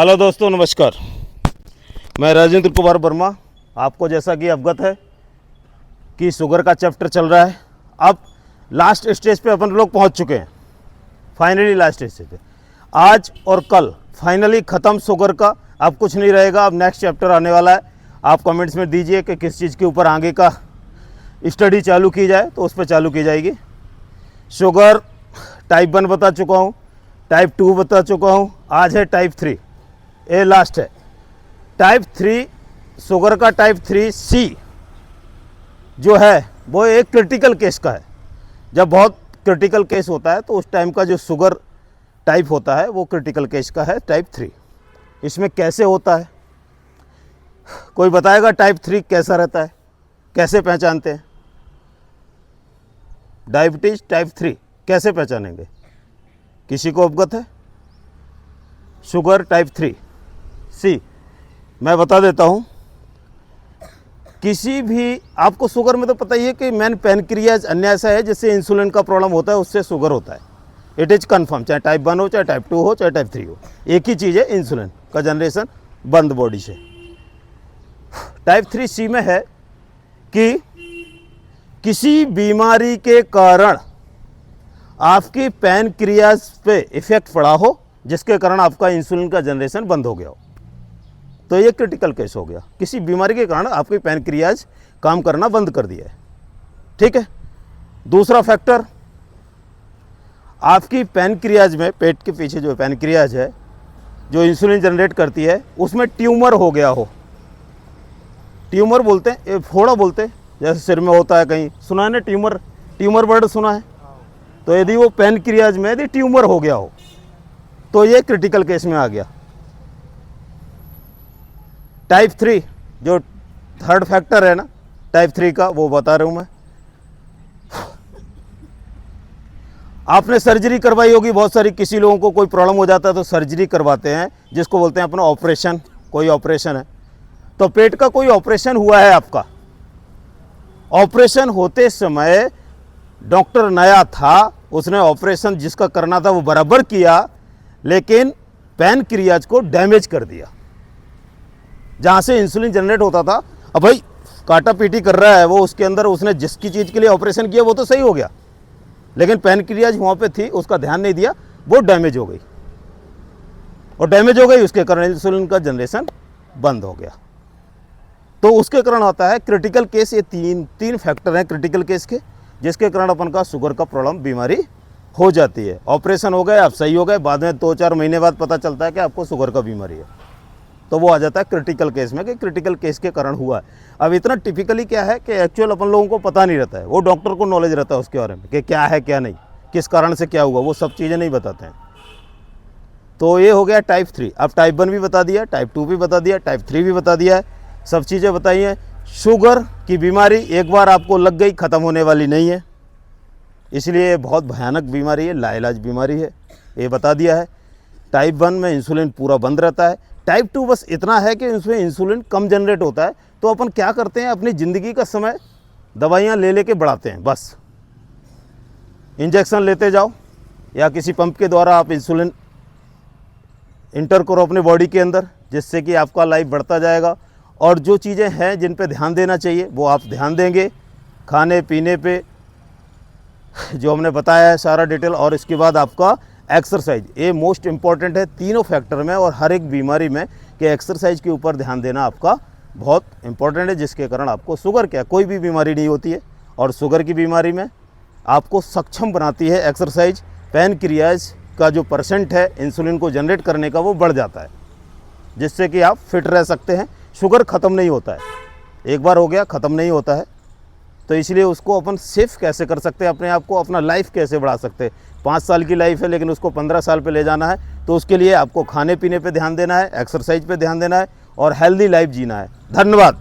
Hello दोस्तों, नमस्कार। मैं राजेंद्र कुमार वर्मा। आपको जैसा कि अवगत है कि शुगर का चैप्टर चल रहा है। अब लास्ट स्टेज पे अपन लोग पहुंच चुके हैं, फाइनली लास्ट स्टेज पे। आज और कल फाइनली ख़त्म शुगर का, अब कुछ नहीं रहेगा। अब नेक्स्ट चैप्टर आने वाला है। आप कमेंट्स में दीजिए कि किस चीज़ के ऊपर आगे का स्टडी चालू की जाए, तो उस पर चालू की जाएगी। शुगर टाइप 1 बता चुका हूँ, टाइप 2 बता चुका हूँ, आज है टाइप 3, ये लास्ट है। टाइप 3 शुगर का टाइप 3C जो है वो एक क्रिटिकल केस का है। जब बहुत क्रिटिकल केस होता है तो उस टाइम का जो शुगर टाइप होता है वो क्रिटिकल केस का है, टाइप 3। इसमें कैसे होता है, कोई बताएगा? टाइप 3 कैसा रहता है, कैसे पहचानते हैं? डायबिटीज टाइप 3 कैसे पहचानेंगे? किसी को अवगत है? शुगर टाइप 3C मैं बता देता हूँ। किसी भी आपको शुगर में तो पता ही है कि मेन पैनक्रियाज अन्य ऐसा है जिससे इंसुलिन का प्रॉब्लम होता है, उससे शुगर होता है। इट इज कन्फर्म, चाहे टाइप 1 हो, चाहे टाइप 2 हो, चाहे टाइप 3 हो, एक ही चीज़ है, इंसुलिन का जनरेशन बंद बॉडी से। टाइप 3C में है कि किसी बीमारी के कारण आपकी पैनक्रियाज पे इफेक्ट पड़ा हो, जिसके कारण आपका इंसुलिन का जनरेशन बंद हो गया हो, तो ये क्रिटिकल केस हो गया। किसी बीमारी के कारण आपकी पैनक्रियाज काम करना बंद कर दिया है, ठीक है। दूसरा फैक्टर, आपकी पैनक्रियाज में, पेट के पीछे जो पैनक्रियाज है जो इंसुलिन जनरेट करती है, उसमें ट्यूमर हो गया हो। ट्यूमर बोलते हैं, ये फोड़ा बोलते हैं, जैसे सिर में होता है कहीं, सुना है ना ट्यूमर? ट्यूमर वर्ड सुना है? तो यदि वो पैनक्रियाज में यदि ट्यूमर हो गया हो तो ये क्रिटिकल केस में आ गया। टाइप 3 जो थर्ड फैक्टर है ना टाइप 3 का, वो बता रहा हूं मैं। आपने सर्जरी करवाई होगी बहुत सारी, किसी लोगों को कोई प्रॉब्लम हो जाता है तो सर्जरी करवाते हैं, जिसको बोलते हैं अपना ऑपरेशन। कोई ऑपरेशन है तो पेट का कोई ऑपरेशन हुआ है आपका, ऑपरेशन होते समय डॉक्टर नया था, उसने ऑपरेशन जिसका करना था वो बराबर किया, लेकिन पैनक्रियाज को डैमेज कर दिया। जहाँ से इंसुलिन जनरेट होता था, अब भाई काटा पीटी कर रहा है वो, उसके अंदर उसने जिसकी चीज़ के लिए ऑपरेशन किया वो तो सही हो गया, लेकिन पैनक्रियाज वहाँ पे थी, उसका ध्यान नहीं दिया, वो डैमेज हो गई। और डैमेज हो गई, उसके कारण इंसुलिन का जनरेशन बंद हो गया। तो उसके कारण आता है क्रिटिकल केस। ये तीन फैक्टर हैं क्रिटिकल केस के, जिसके कारण अपन का शुगर का प्रॉब्लम, बीमारी हो जाती है। ऑपरेशन हो गए, आप सही हो गए, बाद में 2-4 महीने बाद पता चलता है कि आपको शुगर का बीमारी है, तो वो आ जाता है क्रिटिकल केस में, कि क्रिटिकल केस के कारण हुआ है। अब इतना टिपिकली क्या है कि एक्चुअल अपन लोगों को पता नहीं रहता है, वो डॉक्टर को नॉलेज रहता है उसके बारे में कि क्या है क्या नहीं, किस कारण से क्या हुआ, वो सब चीज़ें नहीं बताते हैं। तो ये हो गया टाइप 3। अब टाइप 1 भी बता दिया, टाइप 2 भी बता दिया, टाइप 3 भी बता दिया है, सब चीज़ें बताई हैं। शुगर की बीमारी एक बार आपको लग गई, ख़त्म होने वाली नहीं है, इसलिए बहुत भयानक बीमारी है, लाइलाज बीमारी है, ये बता दिया है। टाइप 1 में इंसुलिन पूरा बंद रहता है। टाइप 2 बस इतना है कि उसमें इंसुलिन कम जनरेट होता है, तो अपन क्या करते हैं, अपनी ज़िंदगी का समय दवाइयाँ ले लेके बढ़ाते हैं। बस इंजेक्शन लेते जाओ या किसी पंप के द्वारा आप इंसुलिन इंटर करो अपने बॉडी के अंदर, जिससे कि आपका लाइफ बढ़ता जाएगा। और जो चीज़ें हैं जिन पे ध्यान देना चाहिए वो आप ध्यान देंगे, खाने पीने पे जो हमने बताया है सारा डिटेल। और इसके बाद आपका एक्सरसाइज, ये मोस्ट इम्पॉर्टेंट है तीनों फैक्टर में और हर एक बीमारी में, कि एक्सरसाइज के ऊपर ध्यान देना आपका बहुत इंपॉर्टेंट है, जिसके कारण आपको शुगर क्या कोई भी बीमारी नहीं होती है। और शुगर की बीमारी में आपको सक्षम बनाती है एक्सरसाइज। पैनक्रियाज का जो परसेंट है इंसुलिन को जनरेट करने का वो बढ़ जाता है, जिससे कि आप फिट रह सकते हैं। शुगर ख़त्म नहीं होता है, एक बार हो गया ख़त्म नहीं होता है, तो इसलिए उसको अपन सेफ कैसे कर सकते हैं, अपने आप को, अपना लाइफ कैसे बढ़ा सकते हैं। 5 साल की लाइफ है लेकिन उसको 15 साल पे ले जाना है, तो उसके लिए आपको खाने पीने पे ध्यान देना है, एक्सरसाइज पे ध्यान देना है और हेल्दी लाइफ जीना है। धन्यवाद।